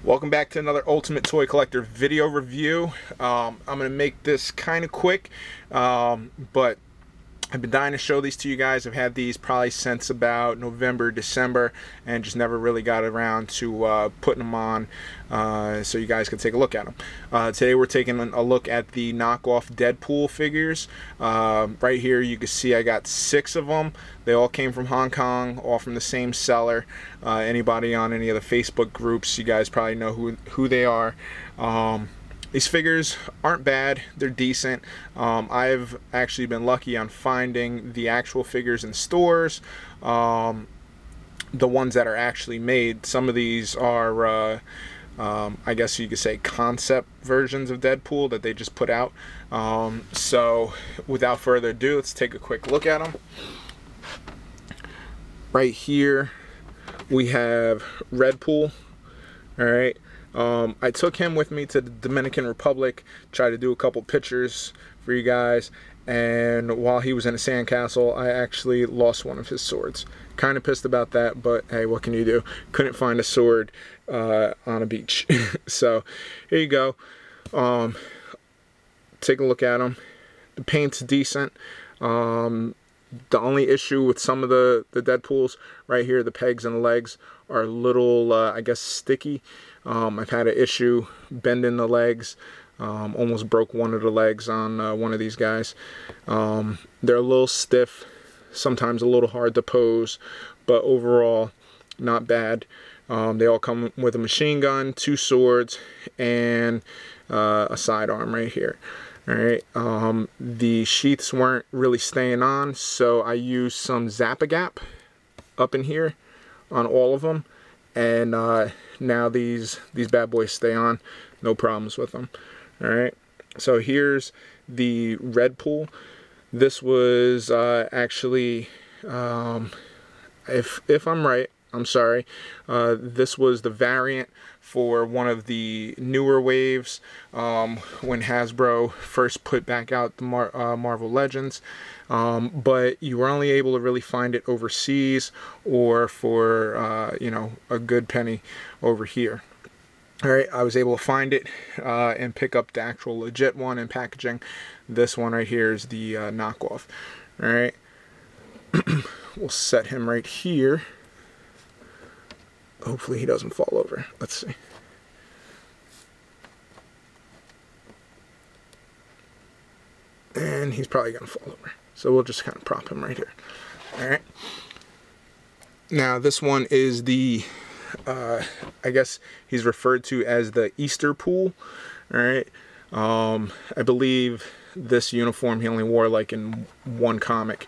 Welcome back to another Ultimate Toy Collector video review. I'm going to make this kind of quick, but I've been dying to show these to you guys. I've had these probably since about November, December, and just never really got around to putting them on so you guys can take a look at them. Today we're taking a look at the knockoff Deadpool figures. Right here you can see I got 6 of them. They all came from Hong Kong, all from the same seller. Anybody on any of the Facebook groups, you guys probably know who they are. These figures aren't bad, they're decent. I've actually been lucky on finding the actual figures in stores, the ones that are actually made. Some of these are, I guess you could say, concept versions of Deadpool that they just put out. So without further ado, let's take a quick look at them. Right here we have Redpool. Alright. I took him with me to the Dominican Republic, tried to do a couple pictures for you guys, and while he was in a sandcastle, I actually lost one of his swords. Kind of pissed about that, but hey, what can you do? Couldn't find a sword on a beach. So here you go. Take a look at him. The paint's decent. The only issue with some of the Deadpools right here, the pegs and the legs are a little, I guess, sticky. I've had an issue bending the legs. Almost broke one of the legs on one of these guys. They're a little stiff, sometimes a little hard to pose, but overall not bad. They all come with a machine gun, 2 swords, and a sidearm right here. Alright, the sheaths weren't really staying on, so I used some Zap-A-Gap up in here on all of them, and now these bad boys stay on, no problems with them. Alright, so here's the Redpool. This was actually, if I'm right, I'm sorry, this was the variant for one of the newer waves when Hasbro first put back out the Marvel Legends, but you were only able to really find it overseas or for you know, a good penny over here. Alright, I was able to find it and pick up the actual legit one in packaging. This one right here is the knockoff. Alright, we'll set him right here. Hopefully he doesn't fall over. Let's see. And he's probably going to fall over. So we'll just kind of prop him right here. Alright. Now this one is the, I guess he's referred to as the Easterpool. Alright. I believe this uniform he only wore like in one comic.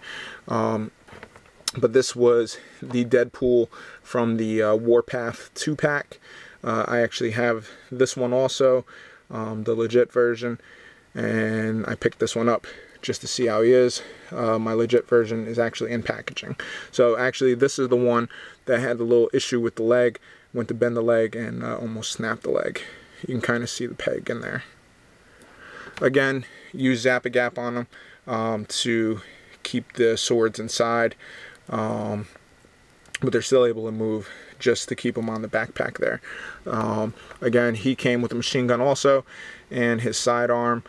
But this was the Deadpool from the Warpath 2-pack. I actually have this one also, the legit version, and I picked this one up just to see how he is. My legit version is actually in packaging. So actually this is the one that had the little issue with the leg, went to bend the leg and almost snapped the leg. You can kind of see the peg in there. Again, use Zap-A-Gap on them to keep the swords inside. But they're still able to move just to keep them on the backpack there. Again, he came with a machine gun also, and his sidearm.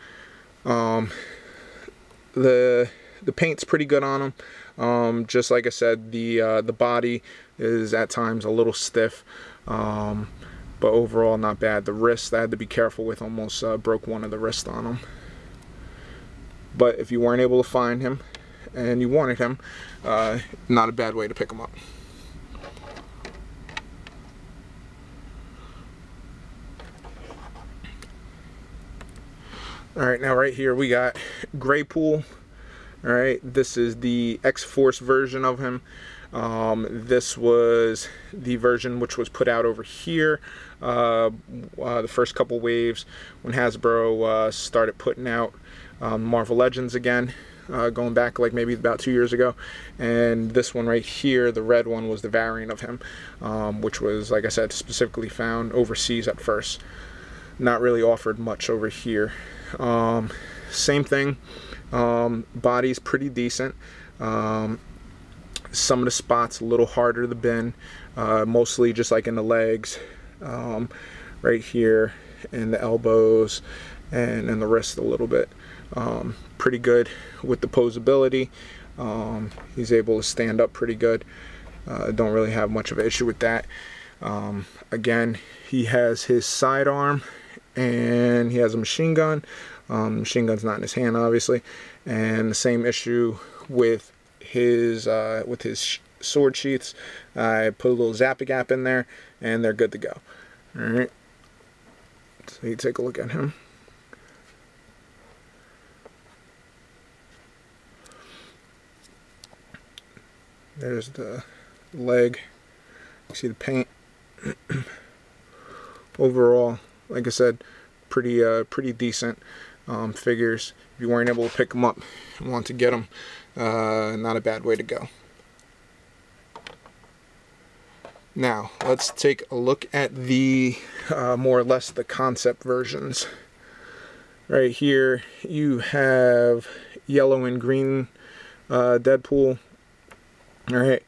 The paint's pretty good on him. Just like I said, the body is at times a little stiff, but overall not bad. The wrist, I had to be careful with, almost broke one of the wrists on him. But if you weren't able to find him and you wanted him, not a bad way to pick him up. Alright, now right here we got Greypool. Alright, this is the X-Force version of him. This was the version which was put out over here the first couple waves when Hasbro started putting out Marvel Legends again. Going back like maybe about 2 years ago, and this one right here, the red one, was the variant of him, which was, like I said, specifically found overseas at first. Not really offered much over here. Same thing, body's pretty decent. Some of the spots a little harder to bend, mostly just like in the legs. right here and the elbows and the wrist a little bit. Pretty good with the posability. He's able to stand up pretty good. Don't really have much of an issue with that. Again, he has his sidearm and he has a machine gun. Machine gun's not in his hand, obviously, and the same issue with his sword sheaths. I put a little Zappy Gap in there and they're good to go. All right, so you take a look at him. There's the leg. You see the paint. Overall, like I said, pretty decent figures. If you weren't able to pick them up and want to get them, not a bad way to go. Now let's take a look at the more or less the concept versions. Right here you have yellow and green Deadpool. All right,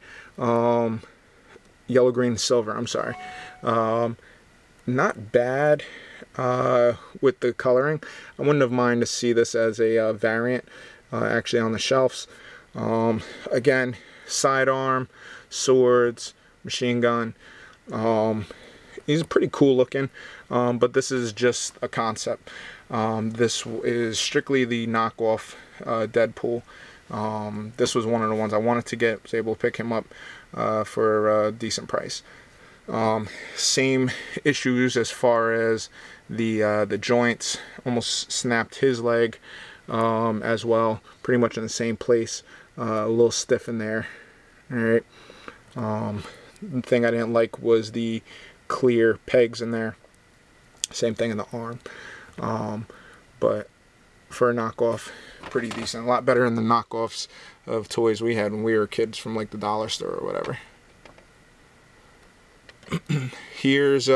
yellow, green, silver. I'm sorry. Not bad with the coloring. I wouldn't have minded to see this as a variant actually on the shelves. Again, sidearm, swords, machine gun. He's pretty cool looking, but this is just a concept. This is strictly the knockoff Deadpool. This was one of the ones I wanted to get. Was able to pick him up for a decent price. Same issues as far as the joints. Almost snapped his leg as well. Pretty much in the same place. A little stiff in there. All right. The thing I didn't like was the clear pegs in there. Same thing in the arm. But for a knockoff, pretty decent. A lot better than the knockoffs of toys we had when we were kids from like the dollar store or whatever. Here's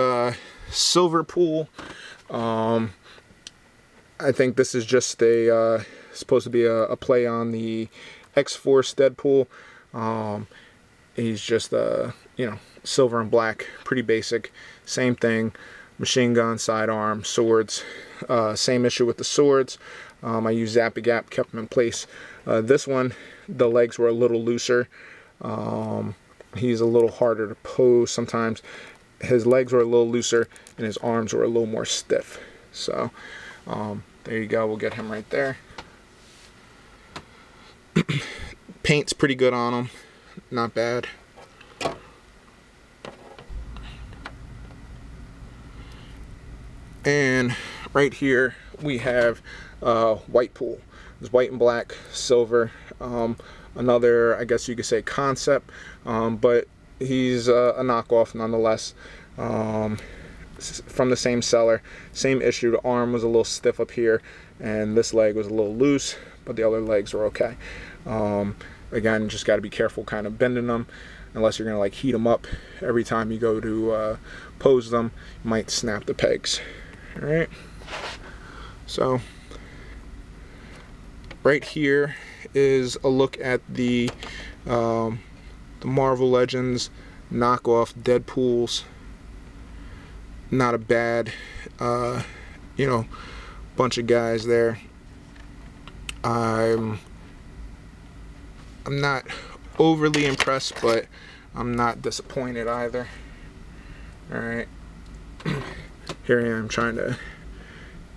Silverpool. I think this is just a supposed to be a play on the X-Force Deadpool. He's just you know, silver and black, pretty basic. Same thing. Machine gun, sidearm, swords. Same issue with the swords. I used Zappy Gap, kept them in place. This one, the legs were a little looser. He's a little harder to pose sometimes. His legs were a little looser and his arms were a little more stiff. So there you go, we'll get him right there. Paint's pretty good on him, not bad. And right here we have Whitepool. It's white and black, silver. Another, I guess you could say, concept, but he's a knockoff nonetheless. From the same seller, same issue. The arm was a little stiff up here, and this leg was a little loose, but the other legs were okay. Again, just got to be careful kind of bending them, unless you're gonna like heat them up every time you go to pose them. You might snap the pegs. All right, so right here is a look at the Marvel Legends knockoff Deadpools. Not a bad, you know, bunch of guys there. I'm not overly impressed, but I'm not disappointed either. All right. Here I am trying to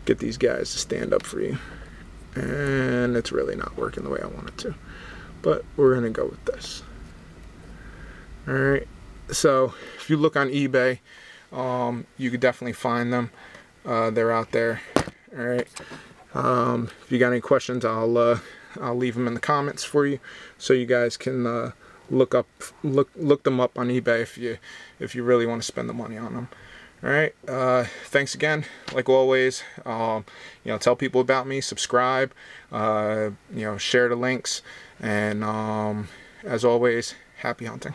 get these guys to stand up for you, and it's really not working the way I want it to, but we're gonna go with this. All right, so if you look on eBay, you could definitely find them. They're out there. All right, if you got any questions, I'll leave them in the comments for you, so you guys can look them up on eBay if you really want to spend the money on them. All right, thanks again. Like always, you know, tell people about me, subscribe, you know, share the links, and as always, happy hunting.